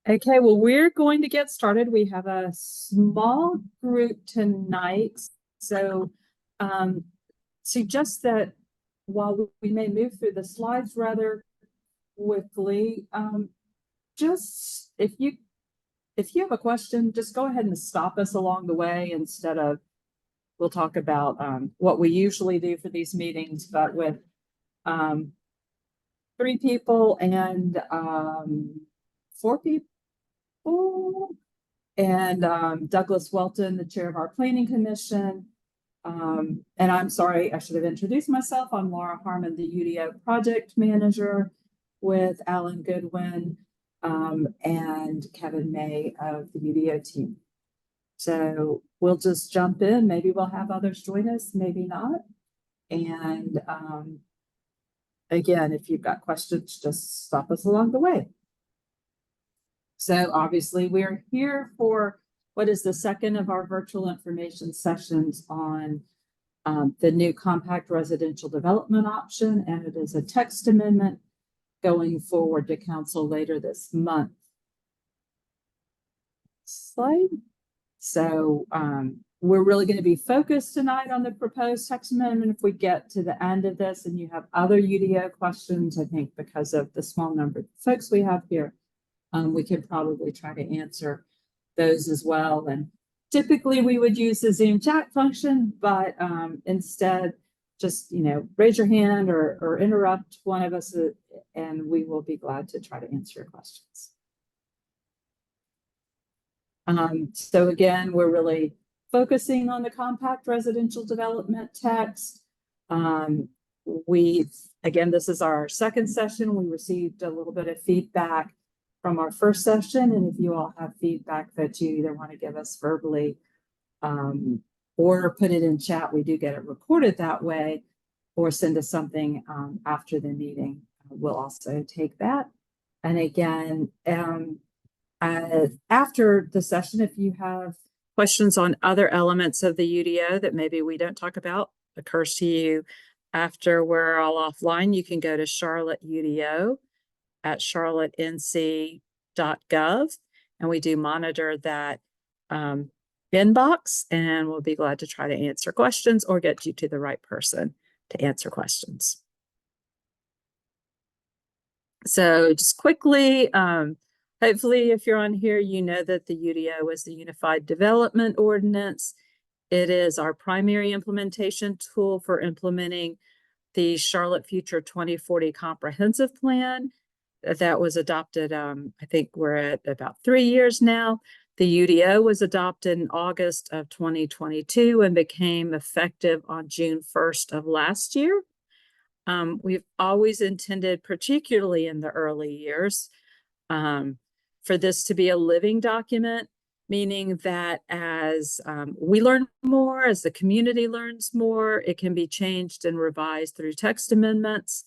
Okay, well, we're going to get started. We have a small group tonight, so suggest that while we may move through the slides rather quickly, just if you have a question, just go ahead and stop us along the way instead of we'll talk about what we usually do for these meetings, but with 3 people and 4 people. And Douglas Welton, the chair of our planning commission. And I'm sorry, I should have introduced myself. I'm Laura Harmon, the UDO project manager with Alan Goodwin and Kevin May of the UDO team. So we'll just jump in. Maybe we'll have others join us, maybe not. And again, if you've got questions, just stop us along the way. So obviously we're here for what is the second of our virtual information sessions on the new compact residential development option, and it is a text amendment going forward to council later this month. Slide. So we're really going to be focused tonight on the proposed text amendment. If we get to the end of this and you have other UDO questions, I think because of the small number of folks we have here, we could probably try to answer those as well. And typically we would use the Zoom chat function, but instead just, raise your hand or interrupt one of us and we will be glad to try to answer your questions. So again, we're really focusing on the compact residential development text. Again, this is our second session. We received a little bit of feedback from our first session. And if you all have feedback that you either want to give us verbally or put it in chat, we do get it recorded that way, or send us something after the meeting. We'll also take that. And again, after the session, if you have questions on other elements of the UDO that maybe we don't talk about, occurs to you after we're all offline, you can go to Charlotte UDO at charlottenc.gov, and we do monitor that inbox, and we'll be glad to try to answer questions or get you to the right person to answer questions. So just quickly, hopefully if you're on here, you know that the UDO is the Unified Development Ordinance. It is our primary implementation tool for implementing the Charlotte Future 2040 Comprehensive Plan that was adopted. I think we're at about 3 years now. The UDO was adopted in August of 2022 and became effective on June 1st of last year. We've always intended, particularly in the early years, for this to be a living document, meaning that as we learn more, as the community learns more, it can be changed and revised through text amendments.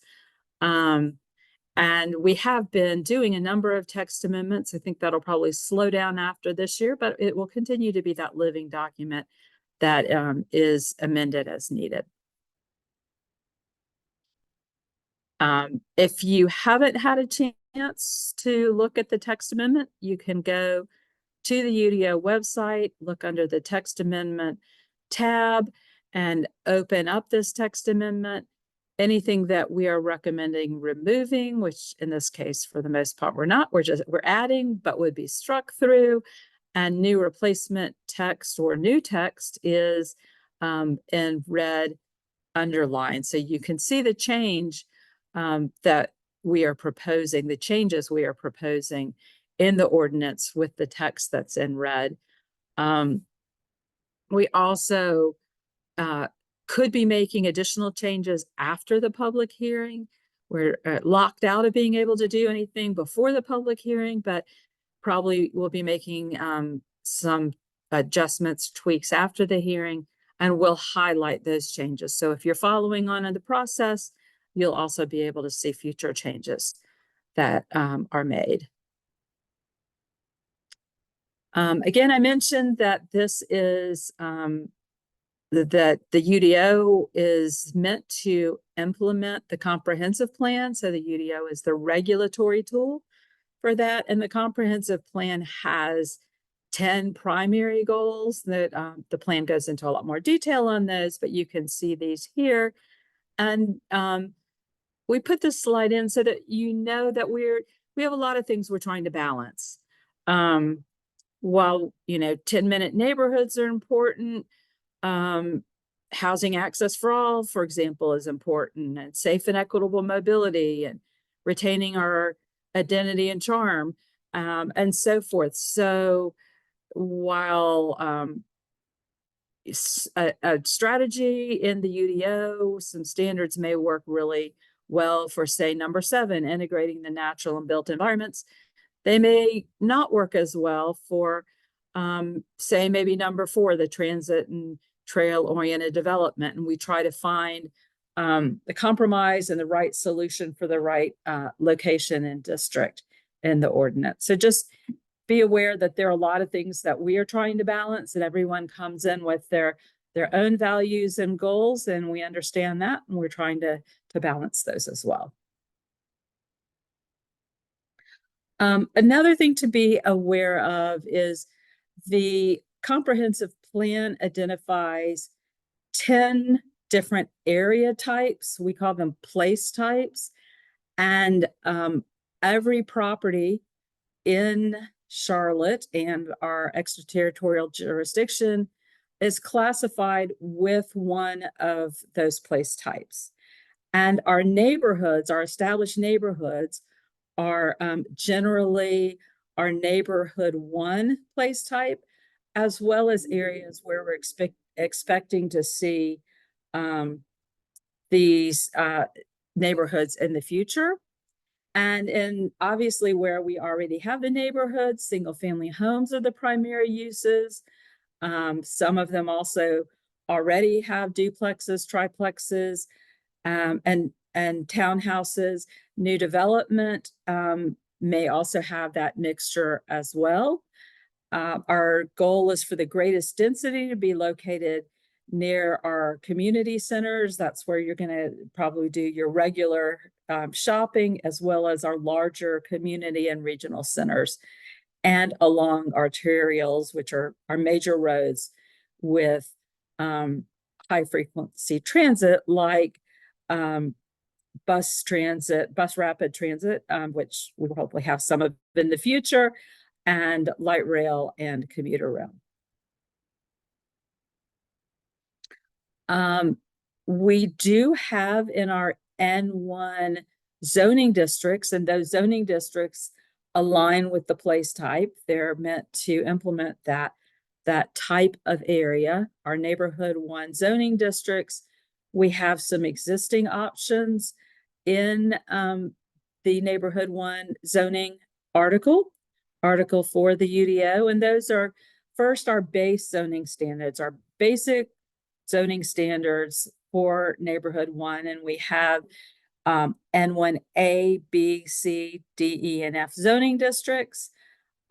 And we have been doing a number of text amendments. I think that'll probably slow down after this year, but it will continue to be that living document that is amended as needed. If you haven't had a chance to look at the text amendment, you can go to the UDO website, look under the text amendment tab, and open up this text amendment. Anything that we are recommending removing, which in this case, for the most part, we're not, we're adding, but would be struck through, and new replacement text or new text is in red underlined. So you can see the change that we are proposing, the changes we are proposing in the ordinance with the text that's in red. We also could be making additional changes after the public hearing. We're locked out of being able to do anything before the public hearing, but probably we'll be making some adjustments, tweaks after the hearing, and we'll highlight those changes. So if you're following on in the process, you'll also be able to see future changes that are made. Again, I mentioned that this is that the UDO is meant to implement the comprehensive plan. So the UDO is the regulatory tool for that. And the comprehensive plan has 10 primary goals that the plan goes into a lot more detail on those, but you can see these here. And we put this slide in so that you know that we have a lot of things we're trying to balance. While, 10-minute neighborhoods are important, housing access for all, for example, is important, and safe and equitable mobility, and retaining our identity and charm, and so forth. So while a strategy in the UDO, some standards may work really well for, say, number 7, integrating the natural and built environments, they may not work as well for, say, maybe number 4, the transit and trail-oriented development. And we try to find the compromise and the right solution for the right location and district in the ordinance. So just be aware that there are a lot of things that we are trying to balance, and everyone comes in with their own values and goals, and we understand that, and we're trying to balance those as well. Another thing to be aware of is the comprehensive plan identifies 10 different area types. We call them place types. And every property in Charlotte and our extraterritorial jurisdiction is classified with one of those place types. And our neighborhoods, our established neighborhoods, are generally our neighborhood 1 place type, as well as areas where we're expecting to see these neighborhoods in the future. And in obviously where we already have the neighborhoods, single family homes are the primary uses. Some of them also already have duplexes, triplexes, and townhouses. New development may also have that mixture as well. Our goal is for the greatest density to be located near our community centers. That's where you're going to probably do your regular shopping, as well as our larger community and regional centers, and along arterials, which are our major roads with high frequency transit, like bus rapid transit, which we will hopefully have some of in the future, and light rail and commuter rail. We do have in our N1 zoning districts, and those zoning districts align with the place type. They're meant to implement that type of area. Our neighborhood 1 zoning districts, we have some existing options in the neighborhood 1 zoning article for the UDO. And those are first our base zoning standards, our basic zoning standards for neighborhood 1. And we have N1A, B, C, D, E, and F zoning districts.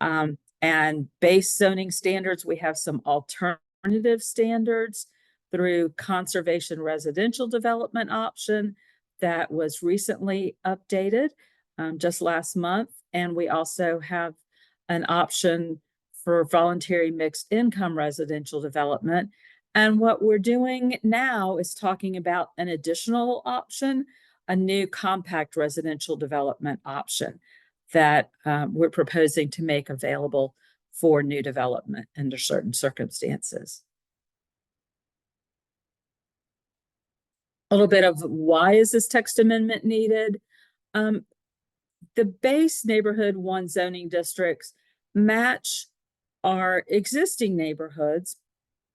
And base zoning standards, we have some alternative standards through conservation residential development option that was recently updated just last month. And we also have an option for voluntary mixed income residential development. And what we're doing now is talking about an additional option, a new compact residential development option that we're proposing to make available for new development under certain circumstances. A little bit of why is this text amendment needed? The base neighborhood 1 zoning districts match our existing neighborhoods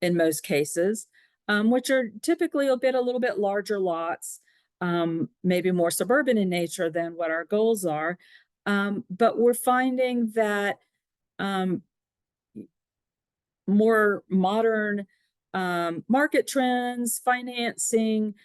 in most cases, which are typically a little bit larger lots, maybe more suburban in nature than what our goals are. But we're finding that more modern market trends, financing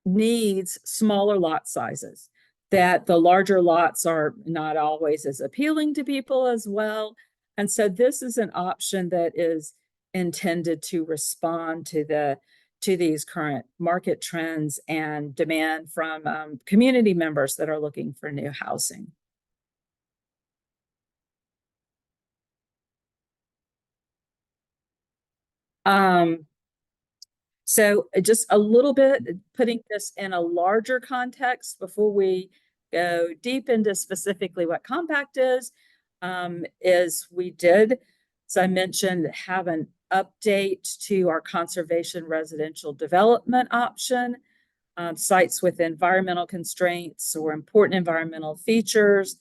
needs smaller lot sizes, that the larger lots are not always as appealing to people as well. And so this is an option that is intended to respond to the to these current market trends and demand from community members that are looking for new housing. So just a little bit, putting this in a larger context before we go deep into specifically what compact is we did, as I mentioned, have an update to our conservation residential development option. Sites with environmental constraints or important environmental features.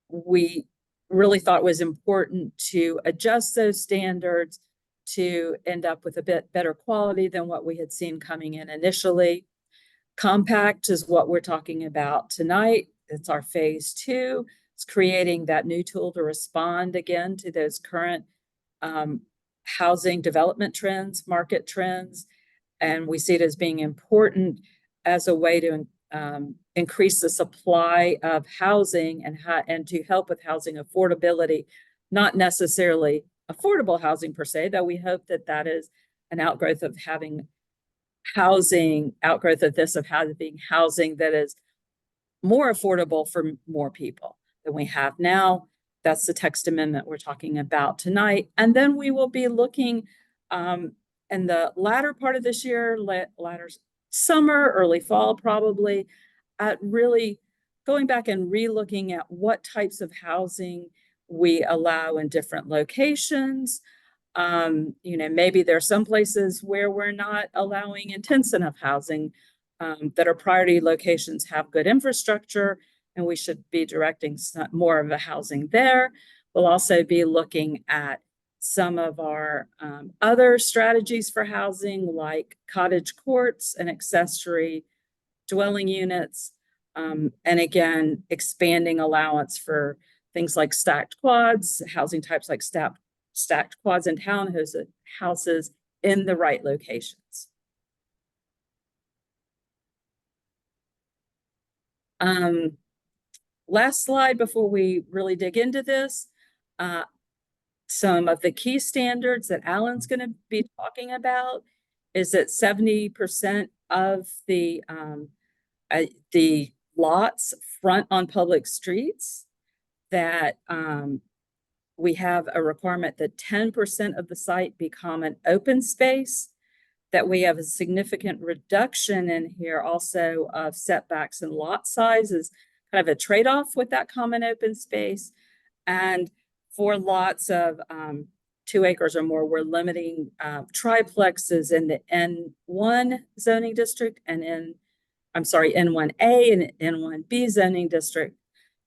We really thought it was important to adjust those standards to end up with a bit better quality than what we had seen coming in initially. Compact is what we're talking about tonight. It's our phase 2. It's creating that new tool to respond again to those current housing development trends, market trends. And we see it as being important as a way to increase the supply of housing and to help with housing affordability, not necessarily affordable housing per se, though we hope that that is an outgrowth of having housing, outgrowth of this, of having housing that is more affordable for more people than we have now. That's the text amendment we're talking about tonight. And then we will be looking in the latter part of this year, latter summer, early fall probably, at really going back and re-looking at what types of housing we allow in different locations. Maybe there are some places where we're not allowing intense enough housing, that our priority locations have good infrastructure, and we should be directing more of the housing there. We'll also be looking at some of our other strategies for housing, like cottage courts and accessory dwelling units, and again, expanding allowance for things like stacked quads, housing types like stacked quads and townhouses in the right locations. Last slide before we really dig into this. Some of the key standards that Alan's going to be talking about is that 70% of the lots front on public streets, that we have a requirement that 10% of the site be common open space, that we have a significant reduction in here also of setbacks and lot sizes, kind of a trade-off with that common open space. And for lots of 2 acres or more, we're limiting triplexes in the N1 zoning district and N1A and N1B zoning district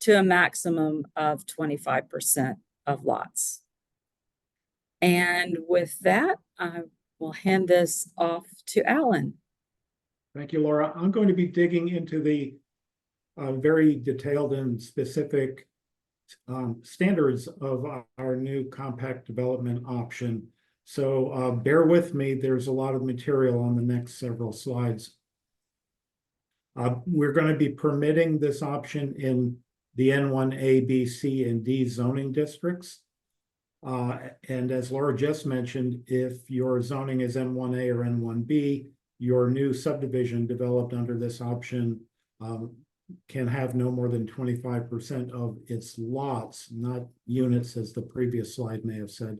to a maximum of 25% of lots. And with that, I will hand this off to Alan. Thank you, Laura. I'm going to be digging into the very detailed and specific standards of our new compact development option. So bear with me, there's a lot of material on the next several slides. We're going to be permitting this option in the N1A, B, C, and D zoning districts. And as Laura just mentioned, if your zoning is N1A or N1B, your new subdivision developed under this option can have no more than 25% of its lots, not units as the previous slide may have said,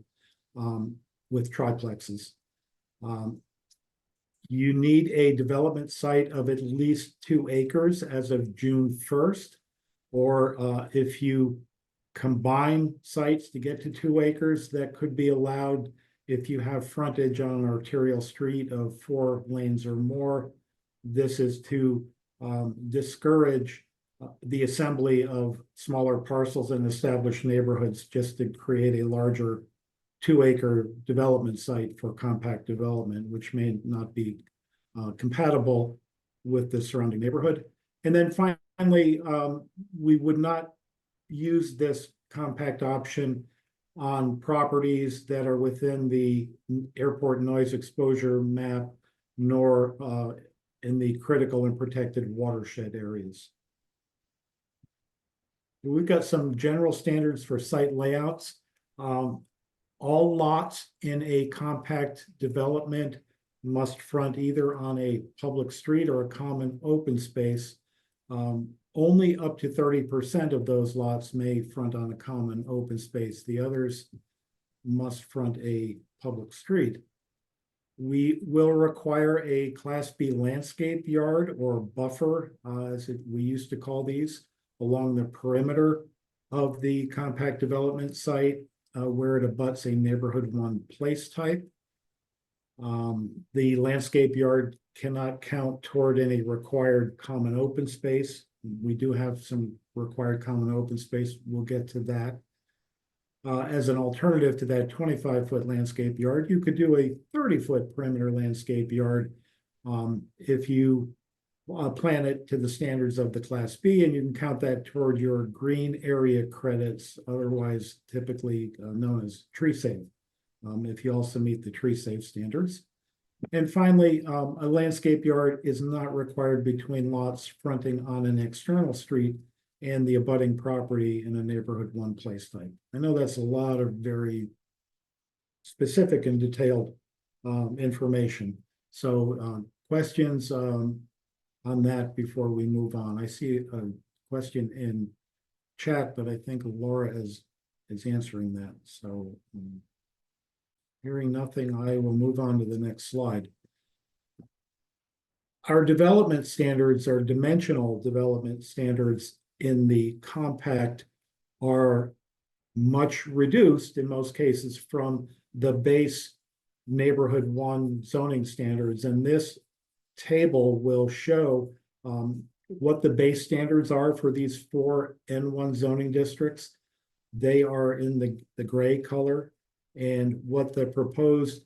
with triplexes. You need a development site of at least 2 acres as of June 1st, or if you combine sites to get to 2 acres, that could be allowed if you have frontage on an arterial street of 4 lanes or more. This is to discourage the assembly of smaller parcels in established neighborhoods, just to create a larger 2-acre development site for compact development, which may not be compatible with the surrounding neighborhood. And then finally, we would not use this compact option on properties that are within the airport noise exposure map, nor in the critical and protected watershed areas. We've got some general standards for site layouts. all lots in a compact development must front either on a public street or a common open space. Only up to 30% of those lots may front on a common open space. The others must front a public street. We will require a Class B landscape yard or buffer, we used to call these, along the perimeter of the compact development site where it abuts a neighborhood 1 place type. The landscape yard cannot count toward any required common open space. We do have some required common open space. We'll get to that. As an alternative to that 25-foot landscape yard, you could do a 30-foot perimeter landscape yard if you plan it to the standards of the Class B, and you can count that toward your green area credits, otherwise typically known as tree safe, if you also meet the tree safe standards. And finally, a landscape yard is not required between lots fronting on an external street and the abutting property in a neighborhood 1 place type. I know that's a lot of very specific and detailed information. So questions on that before we move on? I see a question in chat, but I think Laura is answering that. So hearing nothing, I will move on to the next slide. Our development standards, our dimensional development standards in the compact are much reduced in most cases from the base neighborhood 1 zoning standards. And this table will show what the base standards are for these 4 N1 zoning districts. They are in the gray color, and what the proposed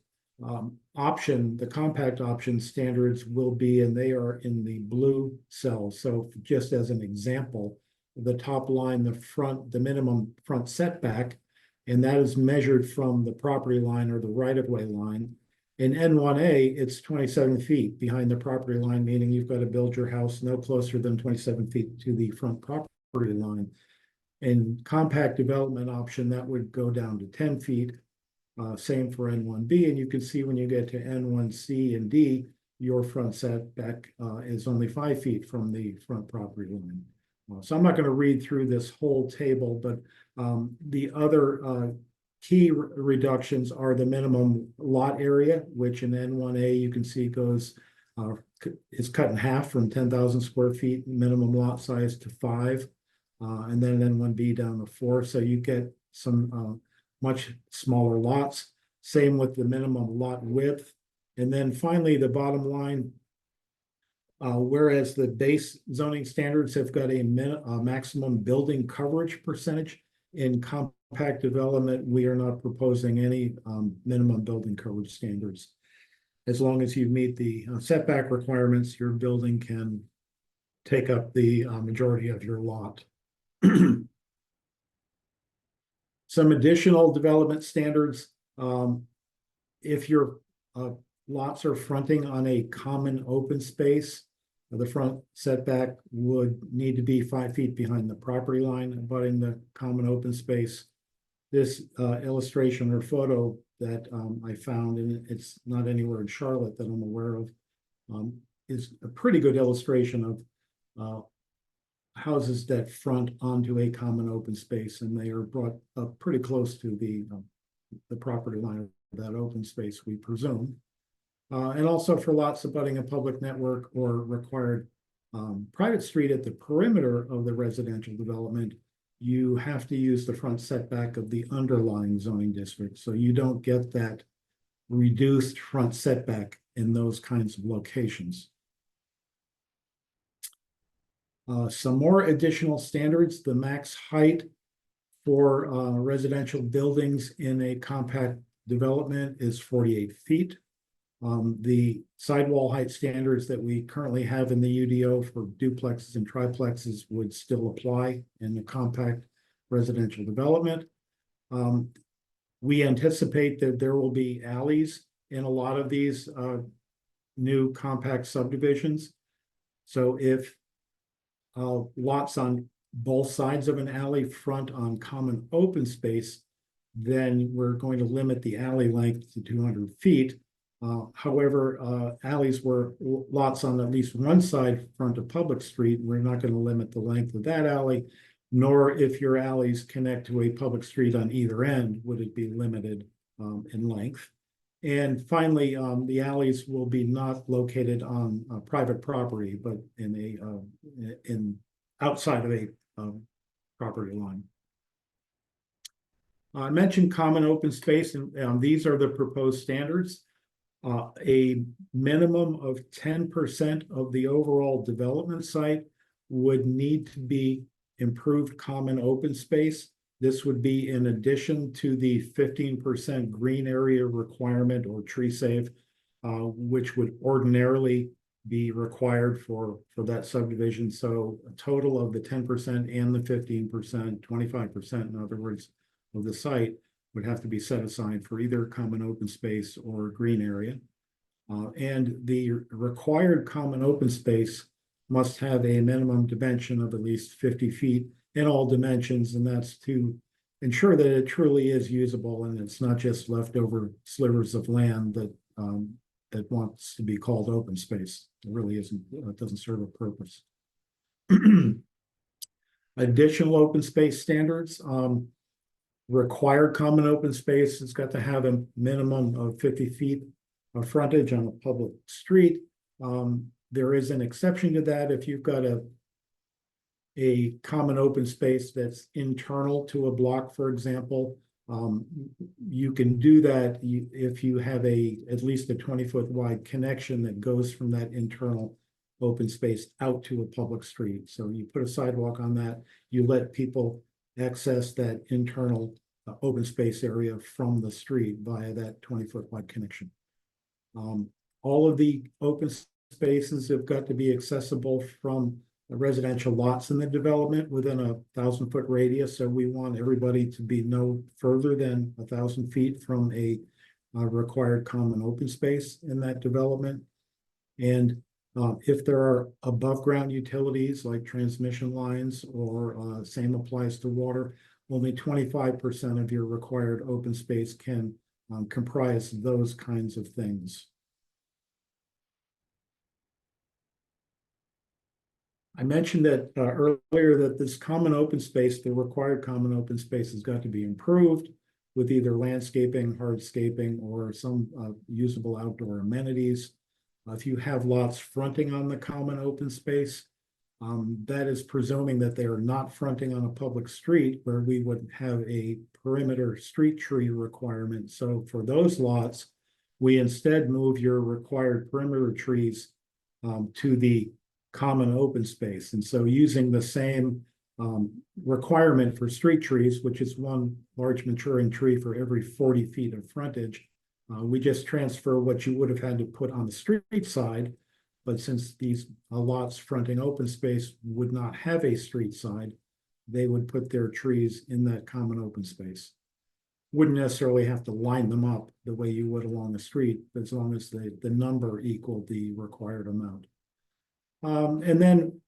option, the compact option standards will be, and they are in the blue cells. So just as an example, the top line, the minimum front setback, and that is measured from the property line or the right-of-way line. In N1A, it's 27 feet behind the property line, meaning you've got to build your house no closer than 27 feet to the front property line. In compact development option, that would go down to 10 feet. Same for N1B, and you can see when you get to N1C and D, your front setback is only 5 feet from the front property line. So I'm not going to read through this whole table, but the other key reductions are the minimum lot area, which in N1A you can see goes is cut in half from 10,000 square feet minimum lot size to 5, and then N1B down to 4. So you get some much smaller lots. Same with the minimum lot width, and then finally the bottom line. Whereas the base zoning standards have got a maximum building coverage percentage, in compact development, we are not proposing any minimum building coverage standards. As long as you meet the setback requirements, your building can take up the majority of your lot. Some additional development standards. If your lots are fronting on a common open space, the front setback would need to be 5 feet behind the property line abutting the common open space. This illustration or photo that I found, and it's not anywhere in Charlotte that I'm aware of, is a pretty good illustration of houses that front onto a common open space, and they are brought up pretty close to the property line of that open space, we presume. And also for lots abutting a public network or required private street at the perimeter of the residential development, you have to use the front setback of the underlying zoning district. So you don't get that reduced front setback in those kinds of locations. Some more additional standards. The max height for residential buildings in a compact development is 48 feet. The sidewall height standards that we currently have in the UDO for duplexes and triplexes would still apply in the compact residential development. We anticipate that there will be alleys in a lot of these new compact subdivisions. So if lots on both sides of an alley front on common open space, then we're going to limit the alley length to 200 feet. However, alleys where lots on at least one side front of public street, we're not going to limit the length of that alley, nor if your alleys connect to a public street on either end, would it be limited in length. And finally, the alleys will be not located on private property, but in outside of a property line. I mentioned common open space, and these are the proposed standards. A minimum of 10% of the overall development site would need to be improved common open space. This would be in addition to the 15% green area requirement or tree save, which would ordinarily be required for that subdivision. So a total of the 10% and the 15%, 25%, in other words, of the site would have to be set aside for either common open space or green area. And the required common open space must have a minimum dimension of at least 50 feet in all dimensions, and that's to ensure that it truly is usable and it's not just leftover slivers of land that that wants to be called open space. It really isn't, it doesn't serve a purpose. Additional open space standards. Required common open space has got to have a minimum of 50 feet of frontage on a public street. There is an exception to that if you've got a common open space that's internal to a block, for example. You can do that if you have at least a 20-foot wide connection that goes from that internal open space out to a public street. So you put a sidewalk on that, you let people access that internal open space area from the street via that 20-foot wide connection. All of the open spaces have got to be accessible from the residential lots in the development within a 1,000-foot radius. So we want everybody to be no further than 1,000 feet from a required common open space in that development. And if there are above ground utilities like transmission lines or same applies to water, only 25% of your required open space can comprise those kinds of things. I mentioned that earlier that this common open space, the required common open space, has got to be improved with either landscaping, hardscaping, or some usable outdoor amenities. If you have lots fronting on the common open space, that is presuming that they are not fronting on a public street where we would have a perimeter street tree requirement. So for those lots, we instead move your required perimeter trees to the common open space. And so using the same requirement for street trees, which is one large maturing tree for every 40 feet of frontage, we just transfer what you would have had to put on the street side. But since these lots fronting open space would not have a street side, they would put their trees in that common open space. Wouldn't necessarily have to line them up the way you would along the street, as long as the number equaled the required amount. And then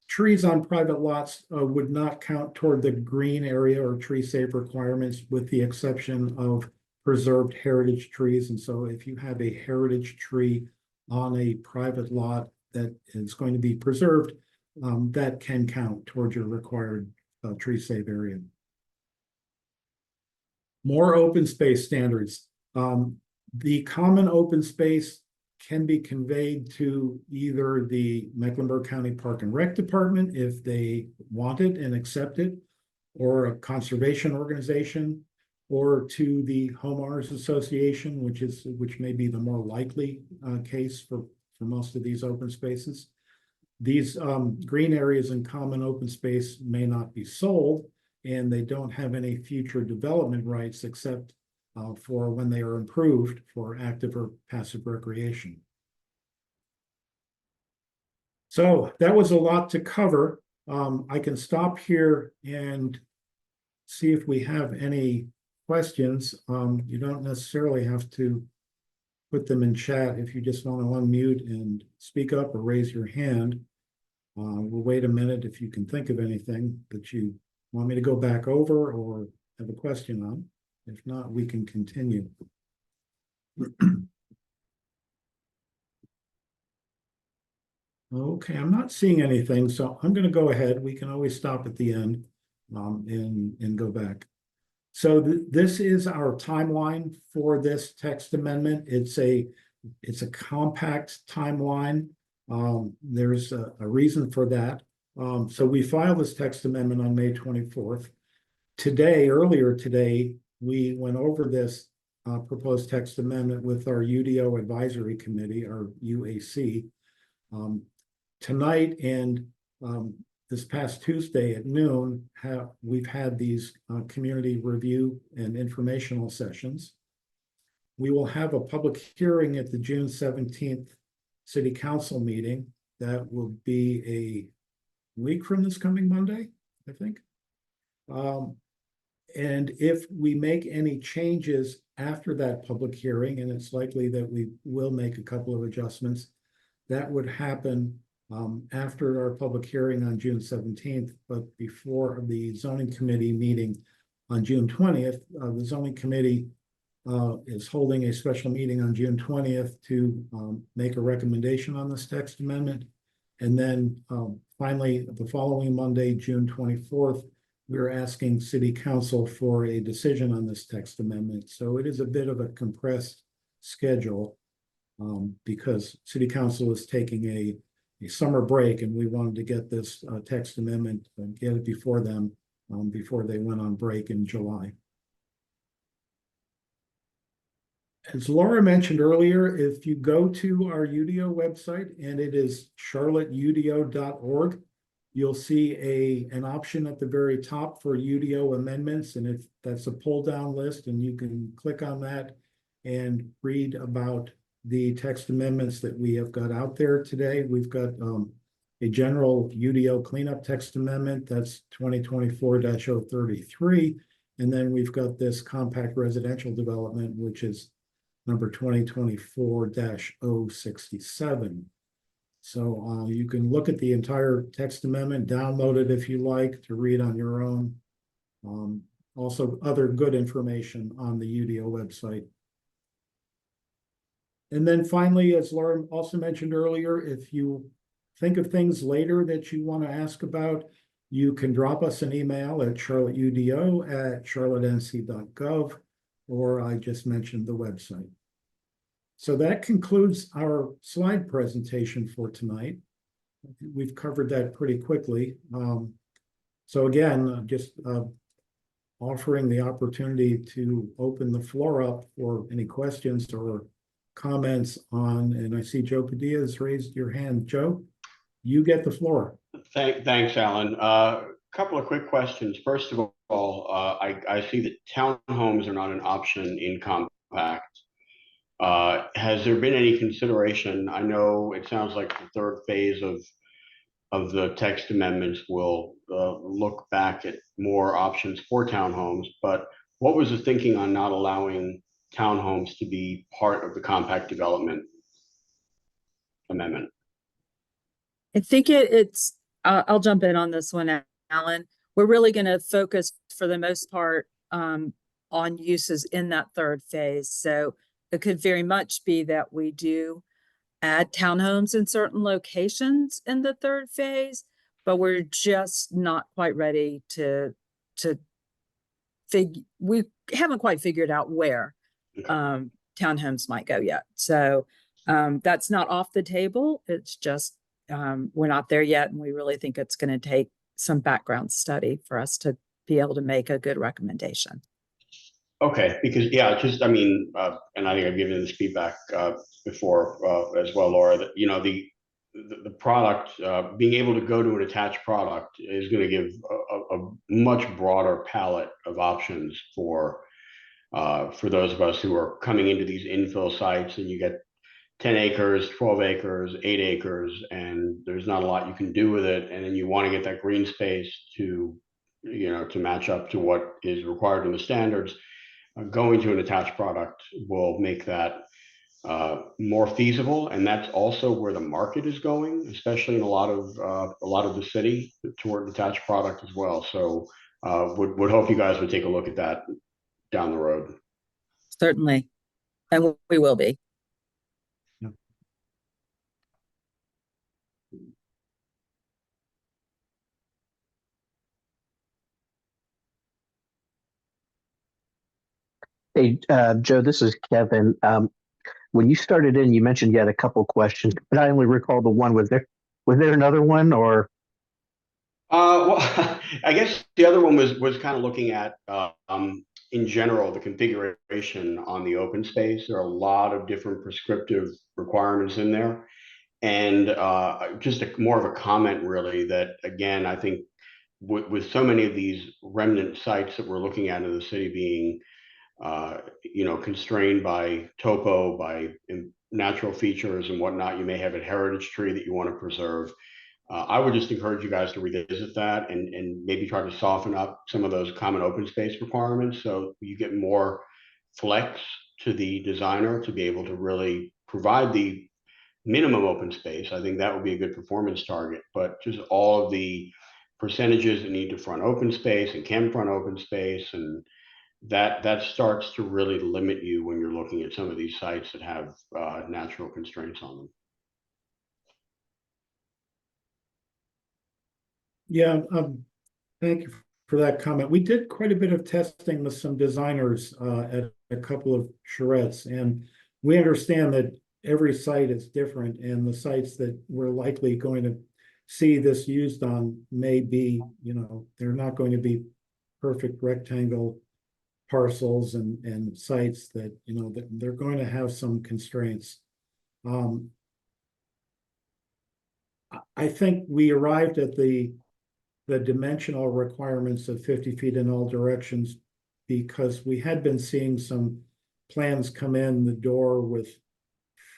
trees on private lots would not count toward the green area or tree save requirements, with the exception of preserved heritage trees. And so if you have a heritage tree on a private lot that is going to be preserved, that can count towards your required tree save area. More open space standards. The common open space can be conveyed to either the Mecklenburg County Park and Rec Department if they want it and accept it, or a conservation organization, or to the homeowners association, which may be the more likely case for most of these open spaces. These green areas in common open space may not be sold, and they don't have any future development rights except for when they are improved for active or passive recreation. So that was a lot to cover. I can stop here and see if we have any questions. You don't necessarily have to put them in chat if you just want to unmute and speak up or raise your hand. We'll wait a minute if you can think of anything that you want me to go back over or have a question on. If not, we can continue. Okay, I'm not seeing anything, so I'm going to go ahead. We can always stop at the end and go back. So this is our timeline for this text amendment. It's a compact timeline. There's a reason for that. So we filed this text amendment on May 24th. Earlier today, we went over this proposed text amendment with our UDO Advisory Committee, our UAC. Tonight and this past Tuesday at noon, we've had these community review and informational sessions. We will have a public hearing at the June 17th City Council meeting. That will be a week from this coming Monday, I think. And if we make any changes after that public hearing, and it's likely that we will make a couple of adjustments, that would happen after our public hearing on June 17th, but before the zoning committee meeting on June 20th. The zoning committee is holding a special meeting on June 20th to make a recommendation on this text amendment. And then finally, the following Monday, June 24th, we're asking City Council for a decision on this text amendment. So it is a bit of a compressed schedule because City Council is taking a summer break, and we wanted to get this text amendment and get it before them, before they went on break in July. As Laura mentioned earlier, if you go to our UDO website, and it is charlotteudo.org, you'll see an option at the very top for UDO amendments, and that's a pull-down list, and you can click on that and read about the text amendments that we have got out there today. We've got a general UDO cleanup text amendment, that's 2024-033, and then we've got this compact residential development, which is number 2024-067. So you can look at the entire text amendment, download it if you like to read on your own. Also, other good information on the UDO website. And then finally, as Laura also mentioned earlier, if you think of things later that you want to ask about, you can drop us an email at charlotteudo@charlottenc.gov, or I just mentioned the website. So that concludes our slide presentation for tonight. We've covered that pretty quickly. So again, just offering the opportunity to open the floor up for any questions or comments on, and I see Joe Padilla has raised your hand. Joe, you get the floor. Thanks, Alan. Couple of quick questions. First of all, I see that townhomes are not an option in compact. Has there been any consideration? I know it sounds like the third phase of the text amendments will look back at more options for townhomes, but what was the thinking on not allowing townhomes to be part of the compact development amendment? I think I'll jump in on this one, Alan. We're really going to focus for the most part on uses in that third phase. So it could very much be that we do add townhomes in certain locations in the third phase, but we're just not quite ready we haven't quite figured out where townhomes might go yet. So that's not off the table. It's just we're not there yet, and we really think it's going to take some background study for us to be able to make a good recommendation. Okay, because yeah, just I mean, and I think I've given this feedback before as well, Laura. That the product being able to go to an attached product is going to give a much broader palette of options for those of us who are coming into these infill sites, and you get 10 acres, 12 acres, 8 acres, and there's not a lot you can do with it, and then you want to get that green space to match up to what is required in the standards. Going to an attached product will make that more feasible, and that's also where the market is going, especially in a lot of the city, toward attached product as well. So would hope you guys would take a look at that. down the road. Certainly. And we will be. Hey, Joe, this is Kevin. When you started in, you mentioned you had a couple questions, but I only recall the one. Was there another one or? Well, I guess the other one was kind of looking at, in general, the configuration on the open space. There are a lot of different prescriptive requirements in there. And just more of a comment, really, that again, I think with so many of these remnant sites that we're looking at in the city being, constrained by topo, by natural features and whatnot, you may have a heritage tree that you want to preserve. I would just encourage you guys to revisit that and maybe try to soften up some of those common open space requirements so you get more flex to the designer to be able to really provide the minimum open space. I think that would be a good performance target, but just all of the percentages that need to front open space and can front open space, and that starts to really limit you when you're looking at some of these sites that have natural constraints on them. Yeah, thank you for that comment. We did quite a bit of testing with some designers at a couple of charrettes, and we understand that every site is different, and the sites that we're likely going to see this used on may be, they're not going to be perfect rectangle parcels and sites that, that they're going to have some constraints. I think we arrived at the dimensional requirements of 50 feet in all directions because we had been seeing some plans come in the door with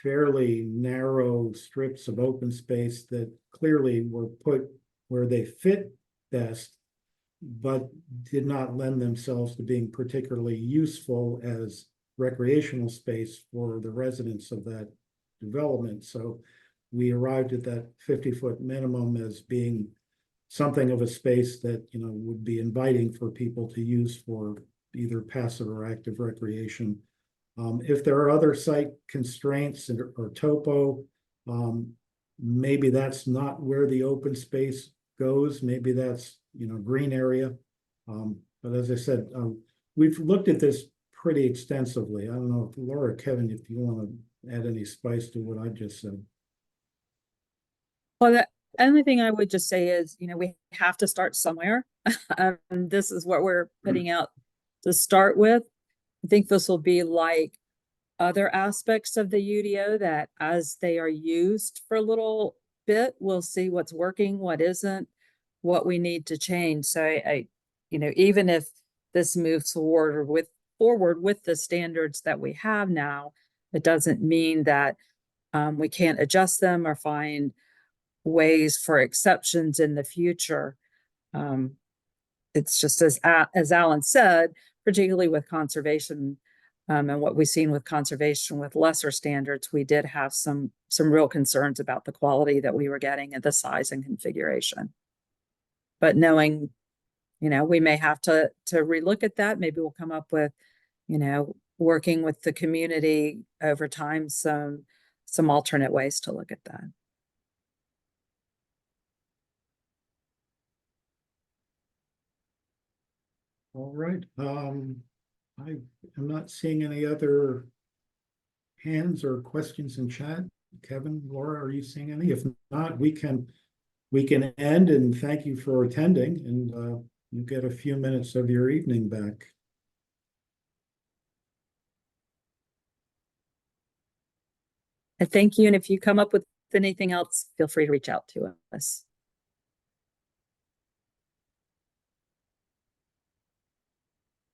fairly narrow strips of open space that clearly were put where they fit best, but did not lend themselves to being particularly useful as recreational space for the residents of that development. So we arrived at that 50-foot minimum as being something of a space that, would be inviting for people to use for either passive or active recreation. If there are other site constraints or topo, maybe that's not where the open space goes. Maybe that's, green area. But as I said, we've looked at this pretty extensively. I don't know if Laura, Kevin, if you want to add any spice to what I just said. Well, the only thing I would just say is, we have to start somewhere. This is what we're putting out to start with. I think this will be like other aspects of the UDO that as they are used for a little bit, we'll see what's working, what isn't, what we need to change. So I even if this moves forward with the standards that we have now, it doesn't mean that we can't adjust them or find ways for exceptions in the future. It's just as Alan said, particularly with conservation and what we've seen with conservation with lesser standards, we did have some real concerns about the quality that we were getting and the size and configuration. But knowing, we may have to relook at that. Maybe we'll come up with, working with the community over time, some alternate ways to look at that. All right. I am not seeing any other hands or questions in chat. Kevin, Laura, are you seeing any? If not, we can end, and thank you for attending, and you get a few minutes of your evening back. Thank you. And if you come up with anything else, feel free to reach out to us.